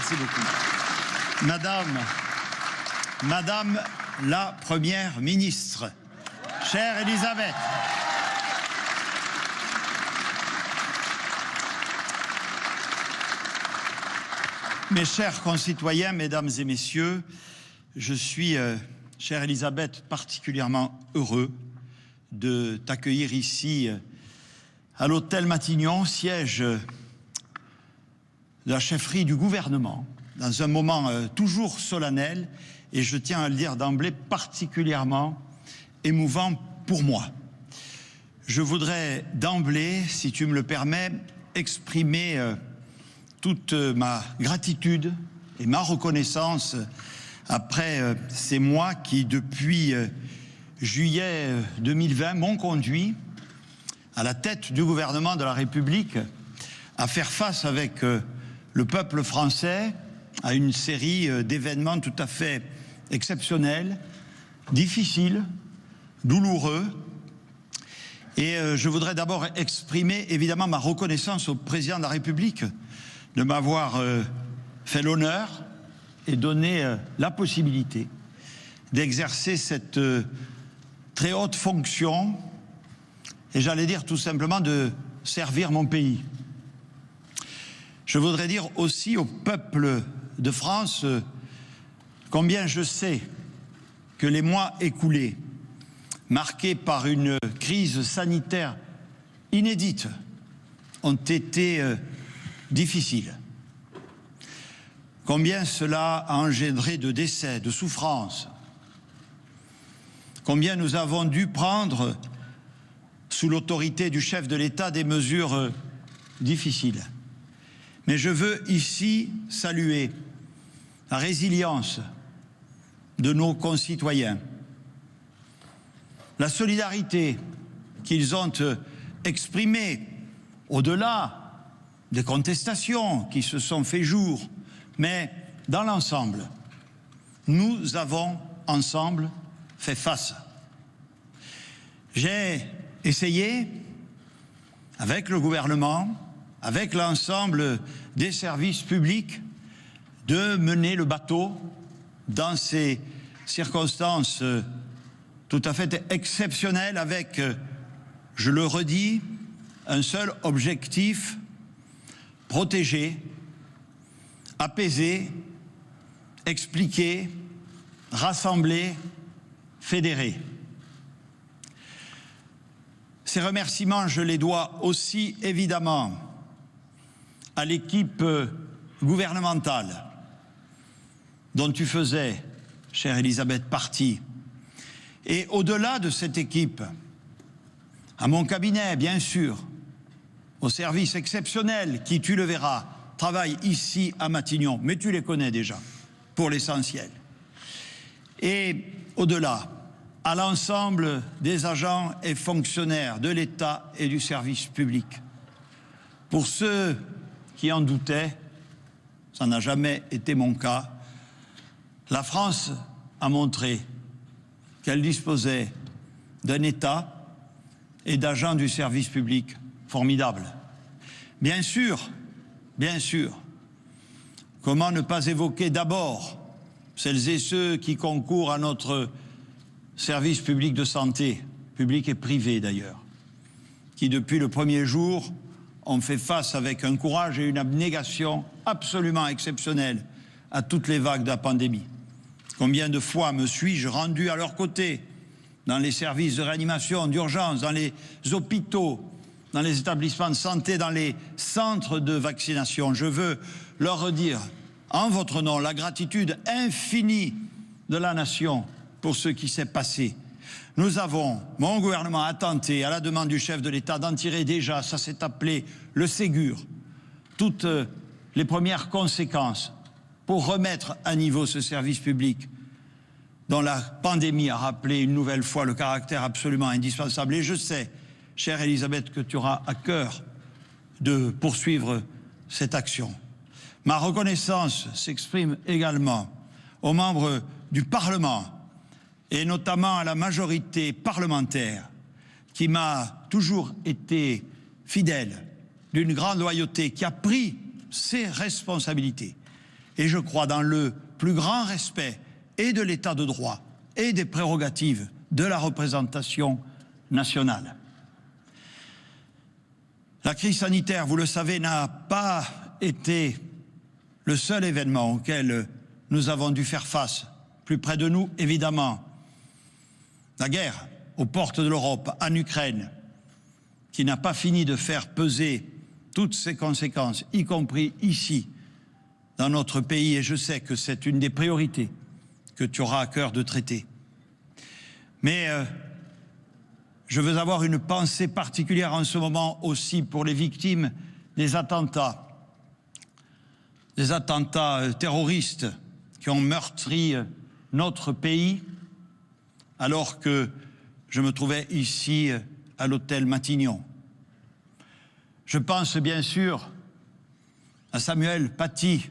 Merci beaucoup. Madame la Première ministre, chère Elisabeth. Mes chers concitoyens, mesdames et messieurs, je suis, chère Elisabeth, particulièrement heureux de t'accueillir ici à l'hôtel Matignon, siège de la chefferie du gouvernement, dans un moment toujours solennel, et je tiens à le dire d'emblée, particulièrement émouvant pour moi. Je voudrais d'emblée, si tu me le permets, exprimer toute ma gratitude et ma reconnaissance après ces mois qui, depuis juillet 2020, m'ont conduit à la tête du gouvernement de la République à faire face avec le peuple français à une série d'événements tout à fait exceptionnels, difficiles, douloureux. Et je voudrais d'abord exprimer évidemment ma reconnaissance au président de la République de m'avoir fait l'honneur et donné la possibilité d'exercer cette très haute fonction, et j'allais dire tout simplement de servir mon pays. Je voudrais dire aussi au peuple de France combien je sais que les mois écoulés, marqués par une crise sanitaire inédite, ont été difficile. Combien cela a engendré de décès, de souffrances. Combien nous avons dû prendre, sous l'autorité du chef de l'État, des mesures difficiles. Mais je veux ici saluer la résilience de nos concitoyens, la solidarité qu'ils ont exprimée au-delà des contestations qui se sont fait jour, mais dans l'ensemble, nous avons ensemble fait face. J'ai essayé, avec le gouvernement, avec l'ensemble des services publics, de mener le bateau dans ces circonstances tout à fait exceptionnelles avec, je le redis, un seul objectif: protéger, apaiser, expliquer, rassembler, fédérer. Ces remerciements, je les dois aussi évidemment à l'équipe gouvernementale dont tu faisais, chère Elisabeth, partie. Et au-delà de cette équipe, à mon cabinet, bien sûr, aux services exceptionnels qui, tu le verras, travaillent ici à Matignon, mais tu les connais déjà, pour l'essentiel. Et au-delà, à l'ensemble des agents et fonctionnaires de l'État et du service public. Pour ceux qui en doutaient, ça n'a jamais été mon cas, la France a montré qu'elle disposait d'un État et d'agents du service public formidables. Bien sûr, comment ne pas évoquer d'abord celles et ceux qui concourent à notre service public de santé, public et privé d'ailleurs, qui depuis le premier jour ont fait face avec un courage et une abnégation absolument exceptionnels à toutes les vagues de la pandémie. Combien de fois me suis-je rendu à leur côté, dans les services de réanimation, d'urgence, dans les hôpitaux, dans les établissements de santé, dans les centres de vaccination. Je veux leur redire, en votre nom, la gratitude infinie de la nation pour ce qui s'est passé. Nous avons, mon gouvernement a tenté, à la demande du chef de l'État, d'en tirer déjà, ça s'est appelé le Ségur, toutes les premières conséquences pour remettre à niveau ce service public dont la pandémie a rappelé une nouvelle fois le caractère absolument indispensable. Et je sais, chère Elisabeth, que tu auras à cœur de poursuivre cette action. Ma reconnaissance s'exprime également aux membres du Parlement et notamment à la majorité parlementaire qui m'a toujours été fidèle, d'une grande loyauté, qui a pris ses responsabilités et je crois dans le plus grand respect et de l'état de droit et des prérogatives de la représentation nationale. La crise sanitaire, vous le savez, n'a pas été le seul événement auquel nous avons dû faire face. Plus près de nous, évidemment, la guerre aux portes de l'Europe, en Ukraine, qui n'a pas fini de faire peser toutes ses conséquences, y compris ici, dans notre pays, et je sais que c'est une des priorités que tu auras à cœur de traiter. Mais je veux avoir une pensée particulière en ce moment aussi pour les victimes des attentats terroristes qui ont meurtri notre pays, alors que je me trouvais ici à l'hôtel Matignon. Je pense bien sûr à Samuel Paty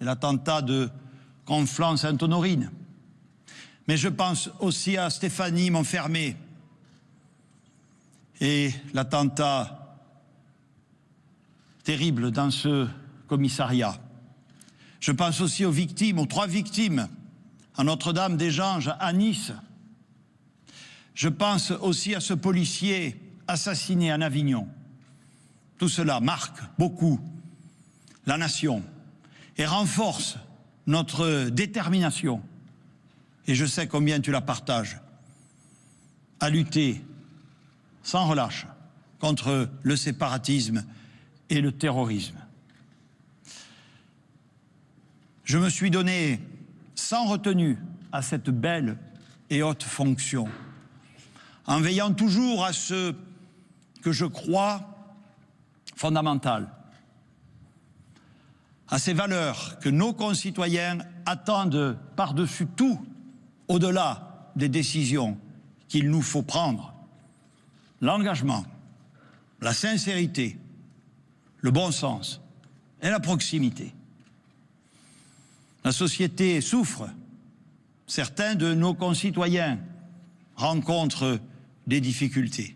et l'attentat de Conflans-Sainte-Honorine, mais je pense aussi à Stéphanie Monfermé et l'attentat terrible dans ce commissariat. Je pense aussi aux victimes, aux 3 victimes, à Notre-Dame-des-Anges, à Nice. Je pense aussi à ce policier assassiné en Avignon. Tout cela marque beaucoup la nation et renforce notre détermination, et je sais combien tu la partages, à lutter sans relâche contre le séparatisme et le terrorisme. Je me suis donné sans retenue à cette belle et haute fonction, en veillant toujours à ce que je crois fondamental, à ces valeurs que nos concitoyens attendent par-dessus tout, au-delà des décisions qu'il nous faut prendre: l'engagement, la sincérité, le bon sens et la proximité. La société souffre. Certains de nos concitoyens rencontrent des difficultés.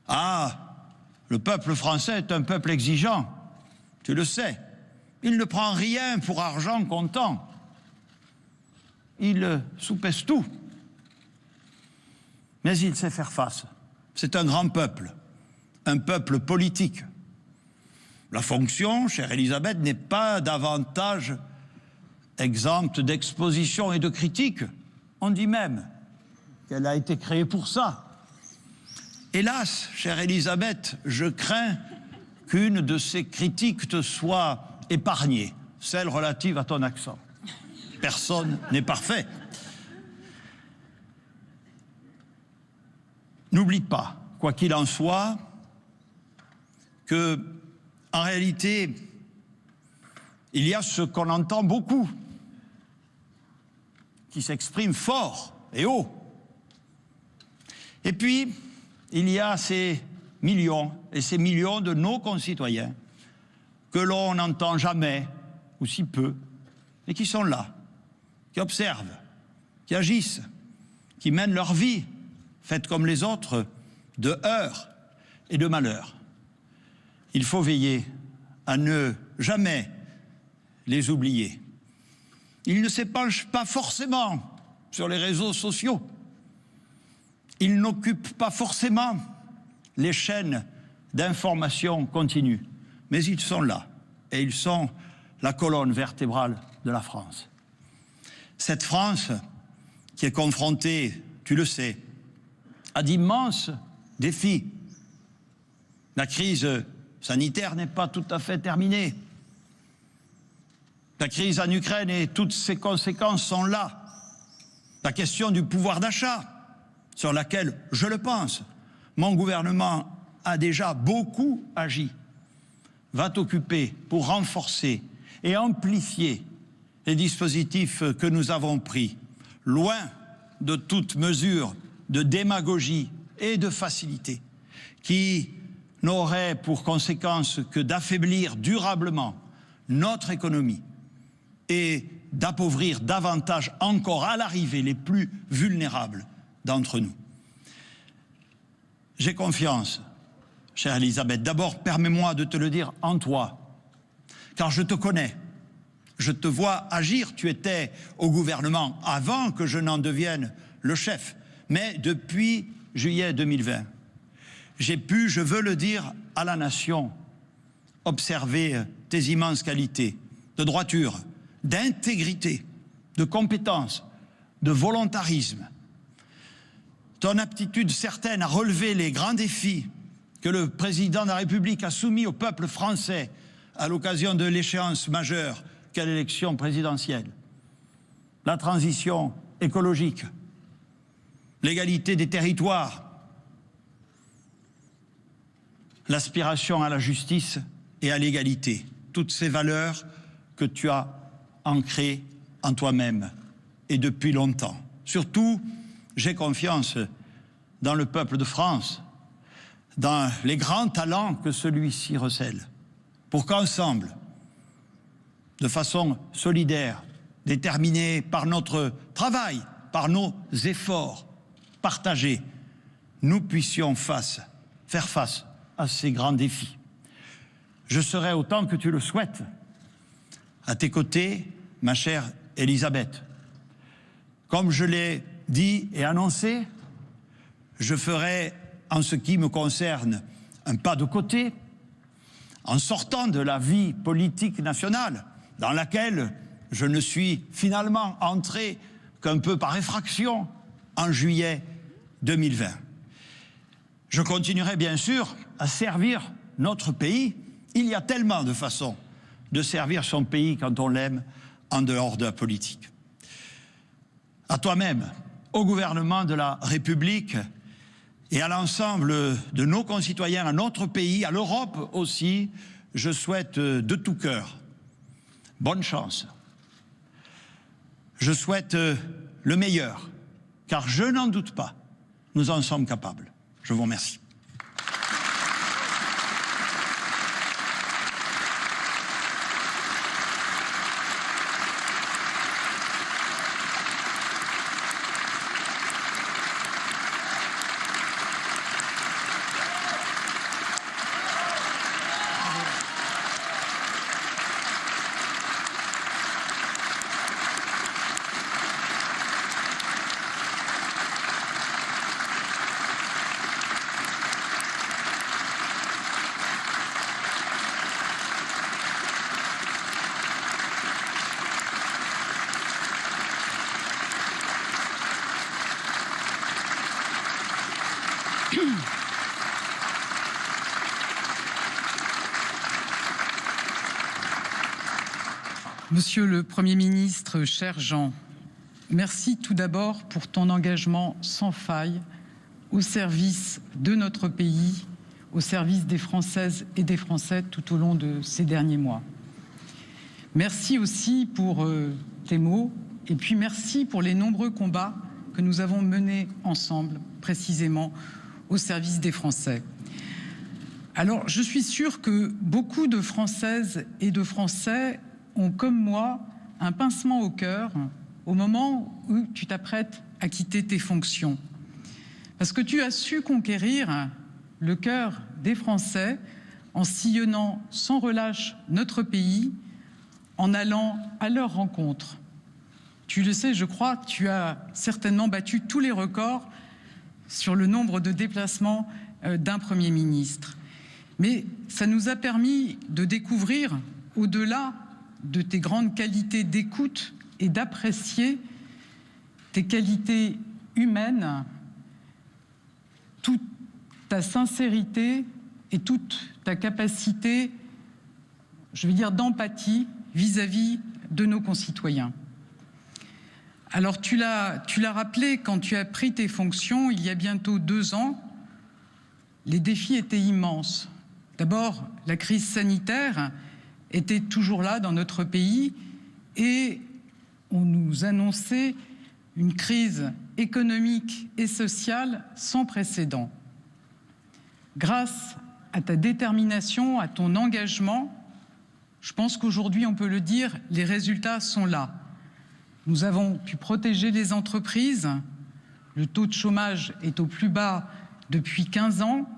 Ah, le peuple français est un peuple exigeant, tu le sais. Il ne prend rien pour argent comptant. Il soupèse tout. Mais il sait faire face. C'est un grand peuple, un peuple politique. La fonction, chère Elisabeth, n'est pas davantage exempte d'exposition et de critiques. On dit même qu'elle a été créée pour ça. Hélas, chère Elisabeth, je crains qu'une de ces critiques te soit épargnée, celle relative à ton accent. Personne n'est parfait. N'oublie pas, quoi qu'il en soit, que, en réalité, il y a ce qu'on entend beaucoup, qui s'exprime fort et haut. Et puis, il y a ces millions et ces millions de nos concitoyens que l'on n'entend jamais, ou si peu, et qui sont là, qui observent, qui agissent, qui mènent leur vie, faite comme les autres, de heurts et de malheurs. Il faut veiller à ne jamais les oublier. Ils ne s'épanchent pas forcément sur les réseaux sociaux. Ils n'occupent pas forcément les chaînes d'information continue. Mais ils sont là, et ils sont la colonne vertébrale de la France. Cette France qui est confrontée, tu le sais, à d'immenses défis. La crise sanitaire n'est pas tout à fait terminée. La crise en Ukraine et toutes ses conséquences sont là. La question du pouvoir d'achat, sur laquelle, je le pense, mon gouvernement a déjà beaucoup agi, va t'occuper pour renforcer et amplifier les dispositifs que nous avons pris, loin de toute mesure de démagogie et de facilité, qui n'aurait pour conséquence que d'affaiblir durablement notre économie et d'appauvrir davantage encore à l'arrivée les plus vulnérables d'entre nous. J'ai confiance, chère Elisabeth. D'abord, permets-moi de te le dire en toi, car je te connais. Je te vois agir, tu étais au gouvernement avant que je n'en devienne le chef. Mais depuis juillet 2020, j'ai pu, je veux le dire à la nation, observer tes immenses qualités de droiture, d'intégrité, de compétence, de volontarisme. Ton aptitude certaine à relever les grands défis que le président de la République a soumis au peuple français à l'occasion de l'échéance majeure qu'est l'élection présidentielle. La transition écologique, l'égalité des territoires, l'aspiration à la justice et à l'égalité. Toutes ces valeurs que tu as ancrées en toi-même et depuis longtemps. Surtout, j'ai confiance dans le peuple de France, dans les grands talents que celui-ci recèle, pour qu'ensemble, de façon solidaire, déterminée par notre travail, par nos efforts partagés, nous puissions faire face à ces grands défis. Je serai, autant que tu le souhaites, à tes côtés, ma chère Elisabeth. Comme je l'ai dit et annoncé, je ferai, en ce qui me concerne, un pas de côté, en sortant de la vie politique nationale, dans laquelle je ne suis finalement entré qu'un peu par effraction en juillet 2020. Je continuerai bien sûr à servir notre pays. Il y a tellement de façons de servir son pays quand on l'aime en dehors de la politique. À toi-même, au gouvernement de la République et à l'ensemble de nos concitoyens, à notre pays, à l'Europe aussi, je souhaite de tout cœur bonne chance. Je souhaite le meilleur, car je n'en doute pas, nous en sommes capables. Je vous remercie. Monsieur le Premier ministre, cher Jean, merci tout d'abord pour ton engagement sans faille au service de notre pays, au service des Françaises et des Français tout au long de ces derniers mois. Merci aussi pour tes mots et puis merci pour les nombreux combats que nous avons menés ensemble, précisément au service des Français. Alors, je suis sûre que beaucoup de Françaises et de Français ont, comme moi, un pincement au cœur au moment où tu t'apprêtes à quitter tes fonctions. Parce que tu as su conquérir le cœur des Français en sillonnant sans relâche notre pays, en allant à leur rencontre. Tu le sais, je crois, tu as certainement battu tous les records sur le nombre de déplacements d'un Premier ministre. Mais ça nous a permis de découvrir, au-delà de tes grandes qualités d'écoute et d'apprécier tes qualités humaines, toute ta sincérité et toute ta capacité, je vais dire, d'empathie vis-à-vis de nos concitoyens. Alors tu l'as rappelé, quand tu as pris tes fonctions, il y a bientôt 2 ans, les défis étaient immenses. D'abord, la crise sanitaire était toujours là dans notre pays et on nous annonçait une crise économique et sociale sans précédent. Grâce à ta détermination, à ton engagement, je pense qu'aujourd'hui, on peut le dire, les résultats sont là. Nous avons pu protéger les entreprises, le taux de chômage est au plus bas depuis 15 ans,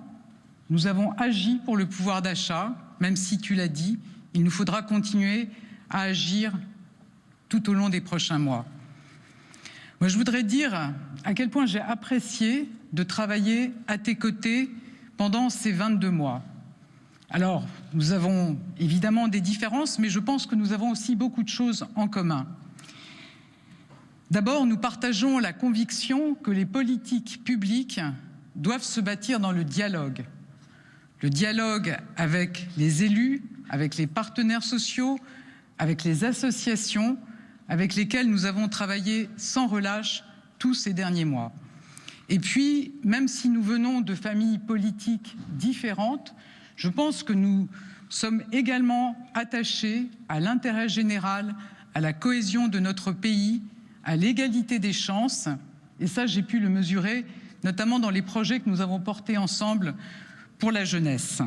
nous avons agi pour le pouvoir d'achat, même si tu l'as dit, Il nous faudra continuer à agir tout au long des prochains mois. Moi, je voudrais dire à quel point j'ai apprécié de travailler à tes côtés pendant ces 22 mois. Alors, nous avons évidemment des différences, mais je pense que nous avons aussi beaucoup de choses en commun. D'abord, nous partageons la conviction que les politiques publiques doivent se bâtir dans le dialogue. Le dialogue avec les élus, avec les partenaires sociaux, avec les associations, avec lesquelles nous avons travaillé sans relâche tous ces derniers mois. Et puis, même si nous venons de familles politiques différentes, je pense que nous sommes également attachés à l'intérêt général, à la cohésion de notre pays, à l'égalité des chances. Et ça, j'ai pu le mesurer, notamment dans les projets que nous avons portés ensemble pour la jeunesse.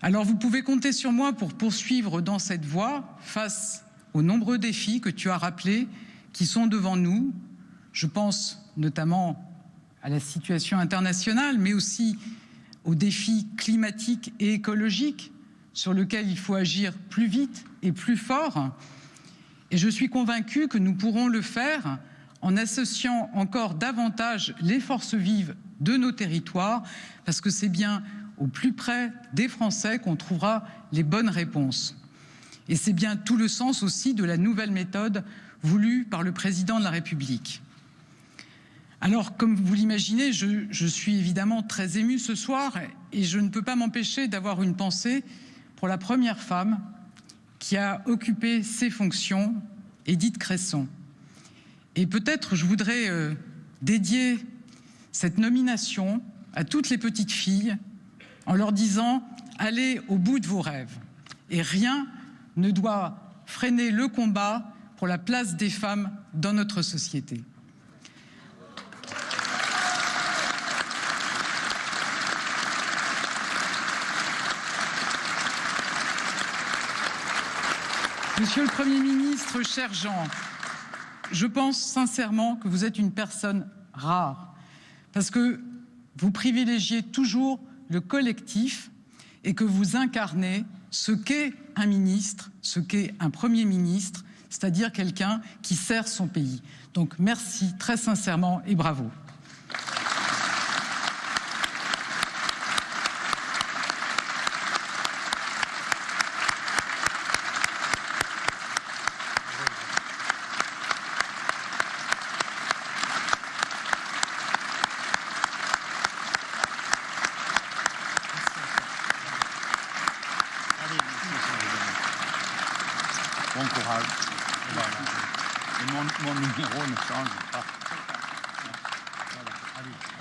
Alors, vous pouvez compter sur moi pour poursuivre dans cette voie face aux nombreux défis que tu as rappelés, qui sont devant nous. Je pense notamment à la situation internationale, mais aussi aux défis climatiques et écologiques sur lesquels il faut agir plus vite et plus fort. Et je suis convaincue que nous pourrons le faire en associant encore davantage les forces vives de nos territoires, parce que c'est bien au plus près des Français qu'on trouvera les bonnes réponses. Et c'est bien tout le sens aussi de la nouvelle méthode voulue par le président de la République. Alors, comme vous l'imaginez, je suis évidemment très émue ce soir et je ne peux pas m'empêcher d'avoir une pensée pour la première femme qui a occupé ces fonctions, Édith Cresson. Et peut-être je voudrais dédier cette nomination à toutes les petites filles en leur disant « Allez au bout de vos rêves ». Et rien ne doit freiner le combat pour la place des femmes dans notre société. Monsieur le Premier ministre, cher Jean, je pense sincèrement que vous êtes une personne rare, parce que vous privilégiez toujours le collectif et que vous incarnez ce qu'est un ministre, ce qu'est un Premier ministre, c'est-à-dire quelqu'un qui sert son pays. Donc merci très sincèrement et bravo. Bon courage. Voilà. Et mon numéro ne change pas. Voilà. Allez.